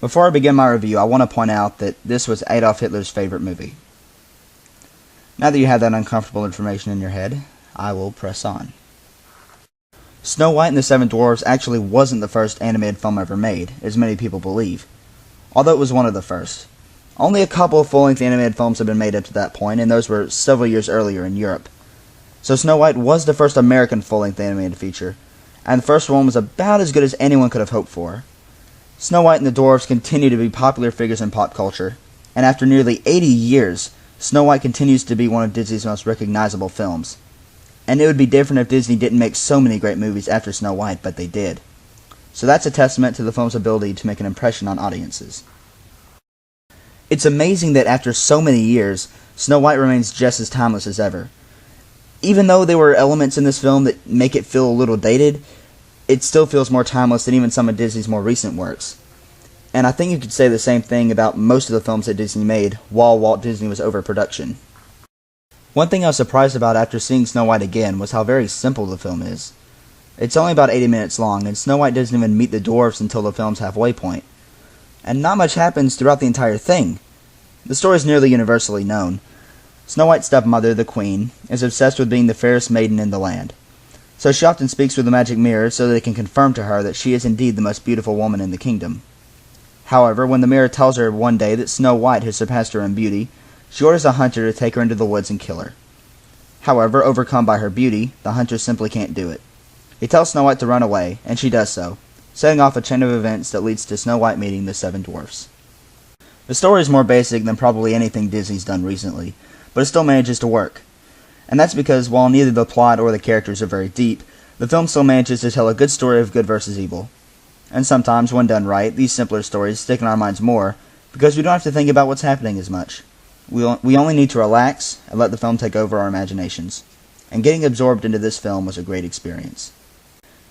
Before I begin my review, I want to point out that this was Adolf Hitler's favorite movie. Now that you have that uncomfortable information in your head, I will press on. Snow White and the Seven Dwarfs actually wasn't the first animated film ever made, as many people believe, although it was one of the first. Only a couple of full-length animated films have been made up to that point, and those were several years earlier in Europe. So Snow White was the first American full-length animated feature, and the first one was about as good as anyone could have hoped for. Snow White and the Dwarfs continue to be popular figures in pop culture, and after nearly 80 years, Snow White continues to be one of Disney's most recognizable films. And it would be different if Disney didn't make so many great movies after Snow White, but they did. So that's a testament to the film's ability to make an impression on audiences. It's amazing that after so many years, Snow White remains just as timeless as ever. Even though there were elements in this film that make it feel a little dated, it still feels more timeless than even some of Disney's more recent works. And I think you could say the same thing about most of the films that Disney made while Walt Disney was overproduction. One thing I was surprised about after seeing Snow White again was how very simple the film is. It's only about 80 minutes long, and Snow White doesn't even meet the dwarfs until the film's halfway point. And not much happens throughout the entire thing. The story is nearly universally known. Snow White's stepmother, the Queen, is obsessed with being the fairest maiden in the land. So she often speaks with the magic mirror so that it can confirm to her that she is indeed the most beautiful woman in the kingdom. However, when the mirror tells her one day that Snow White has surpassed her in beauty, she orders a hunter to take her into the woods and kill her. However, overcome by her beauty, the hunter simply can't do it. He tells Snow White to run away, and she does so, setting off a chain of events that leads to Snow White meeting the Seven Dwarfs. The story is more basic than probably anything Disney's done recently, but it still manages to work. And that's because while neither the plot or the characters are very deep, the film still manages to tell a good story of good versus evil. And sometimes, when done right, these simpler stories stick in our minds more, because we don't have to think about what's happening as much. We only need to relax and let the film take over our imaginations. And getting absorbed into this film was a great experience.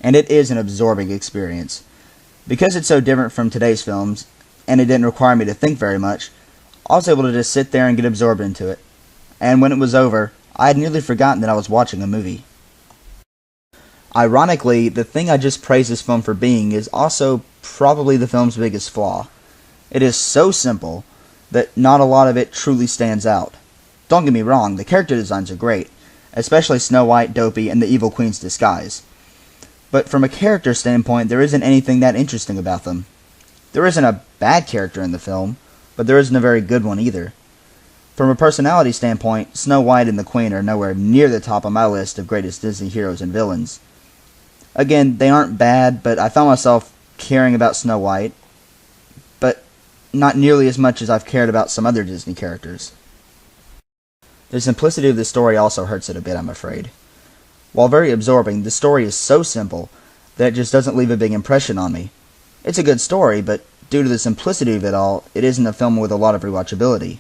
And it is an absorbing experience. Because it's so different from today's films, and it didn't require me to think very much, I was able to just sit there and get absorbed into it. And when it was over, I had nearly forgotten that I was watching a movie. Ironically, the thing I just praised this film for being is also probably the film's biggest flaw. It is so simple that not a lot of it truly stands out. Don't get me wrong, the character designs are great, especially Snow White, Dopey, and the Evil Queen's disguise. But from a character standpoint, there isn't anything that interesting about them. There isn't a bad character in the film, but there isn't a very good one either. From a personality standpoint, Snow White and the Queen are nowhere near the top of my list of greatest Disney heroes and villains. Again, they aren't bad, but I found myself caring about Snow White, but not nearly as much as I've cared about some other Disney characters. The simplicity of the story also hurts it a bit, I'm afraid. While very absorbing, the story is so simple that it just doesn't leave a big impression on me. It's a good story, but due to the simplicity of it all, it isn't a film with a lot of rewatchability.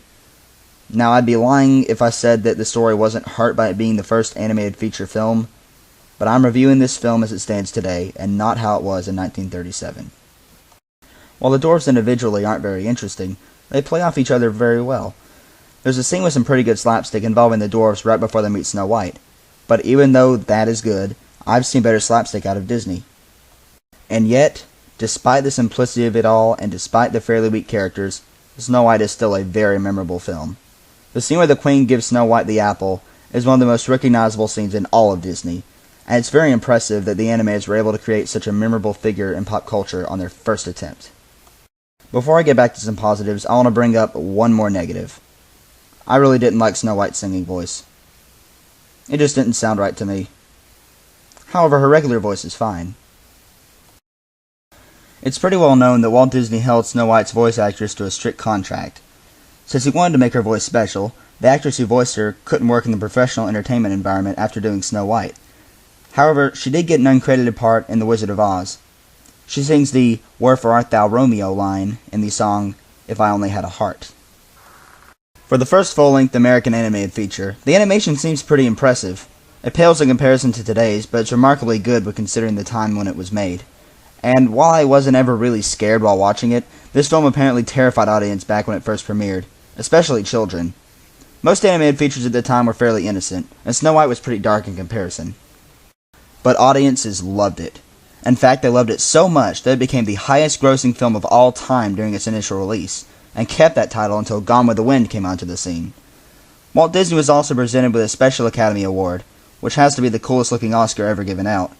Now, I'd be lying if I said that the story wasn't hurt by it being the first animated feature film, but I'm reviewing this film as it stands today, and not how it was in 1937. While the dwarfs individually aren't very interesting, they play off each other very well. There's a scene with some pretty good slapstick involving the dwarfs right before they meet Snow White, but even though that is good, I've seen better slapstick out of Disney. And yet, despite the simplicity of it all, and despite the fairly weak characters, Snow White is still a very memorable film. The scene where the Queen gives Snow White the apple is one of the most recognizable scenes in all of Disney, and it's very impressive that the animators were able to create such a memorable figure in pop culture on their first attempt. Before I get back to some positives, I want to bring up one more negative. I really didn't like Snow White's singing voice. It just didn't sound right to me. However, her regular voice is fine. It's pretty well known that Walt Disney held Snow White's voice actress to a strict contract. Since he wanted to make her voice special, the actress who voiced her couldn't work in the professional entertainment environment after doing Snow White. However, she did get an uncredited part in The Wizard of Oz. She sings the "Wherefore art thou Romeo" line in the song "If I Only Had a Heart." For the first full-length American animated feature, the animation seems pretty impressive. It pales in comparison to today's, but it's remarkably good when considering the time when it was made. And while I wasn't ever really scared while watching it, this film apparently terrified audience back when it first premiered, especially children. Most animated features at the time were fairly innocent, and Snow White was pretty dark in comparison. But audiences loved it. In fact, they loved it so much that it became the highest grossing film of all time during its initial release, and kept that title until Gone with the Wind came onto the scene. Walt Disney was also presented with a Special Academy Award, which has to be the coolest looking Oscar ever given out.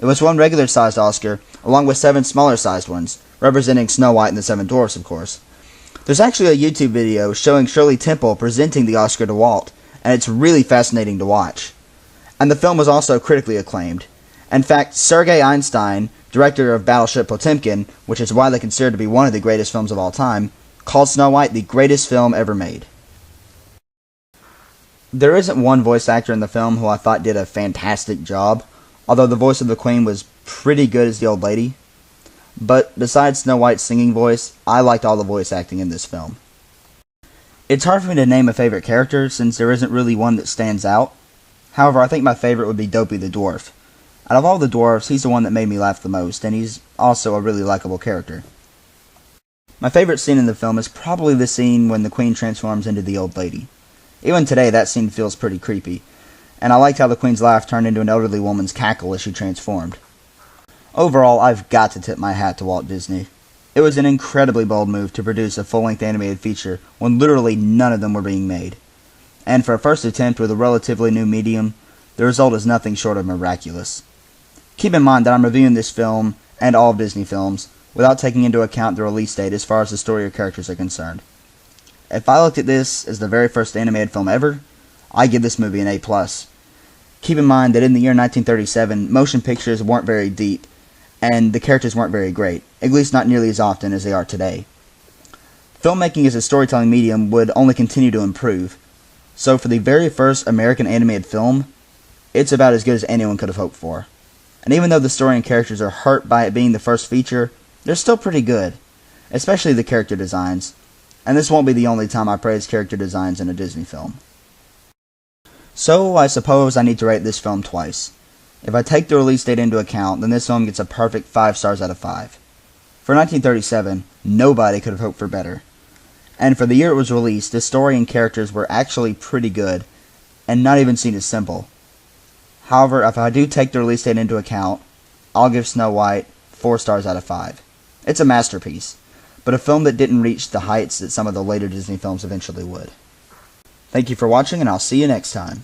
It was one regular sized Oscar, along with 7 smaller sized ones, representing Snow White and the 7 Dwarfs, of course. There's actually a YouTube video showing Shirley Temple presenting the Oscar to Walt, and it's really fascinating to watch. And the film was also critically acclaimed. In fact, Sergei Einstein, director of Battleship Potemkin, which is widely considered to be one of the greatest films of all time, called Snow White the greatest film ever made. There isn't one voice actor in the film who I thought did a fantastic job, although the voice of the Queen was pretty good as the old lady. But besides Snow White's singing voice, I liked all the voice acting in this film. It's hard for me to name a favorite character since there isn't really one that stands out. However, I think my favorite would be Dopey the Dwarf. Out of all the dwarves, he's the one that made me laugh the most, and he's also a really likable character. My favorite scene in the film is probably the scene when the Queen transforms into the old lady. Even today, that scene feels pretty creepy, and I liked how the Queen's laugh turned into an elderly woman's cackle as she transformed. Overall, I've got to tip my hat to Walt Disney. It was an incredibly bold move to produce a full-length animated feature when literally none of them were being made. And for a first attempt with a relatively new medium, the result is nothing short of miraculous. Keep in mind that I'm reviewing this film, and all of Disney films, without taking into account the release date as far as the story or characters are concerned. If I looked at this as the very first animated film ever, I give this movie an A+. Keep in mind that in the year 1937, motion pictures weren't very deep, and the characters weren't very great, at least not nearly as often as they are today. Filmmaking as a storytelling medium would only continue to improve, so for the very first American animated film, it's about as good as anyone could have hoped for. And even though the story and characters are hurt by it being the first feature, they're still pretty good, especially the character designs, and this won't be the only time I praise character designs in a Disney film. So I suppose I need to rate this film twice. If I take the release date into account, then this film gets a perfect 5 stars out of 5. For 1937, nobody could have hoped for better. And for the year it was released, the story and characters were actually pretty good, and not even seen as simple. However, if I do take the release date into account, I'll give Snow White 4 stars out of 5. It's a masterpiece, but a film that didn't reach the heights that some of the later Disney films eventually would. Thank you for watching, and I'll see you next time.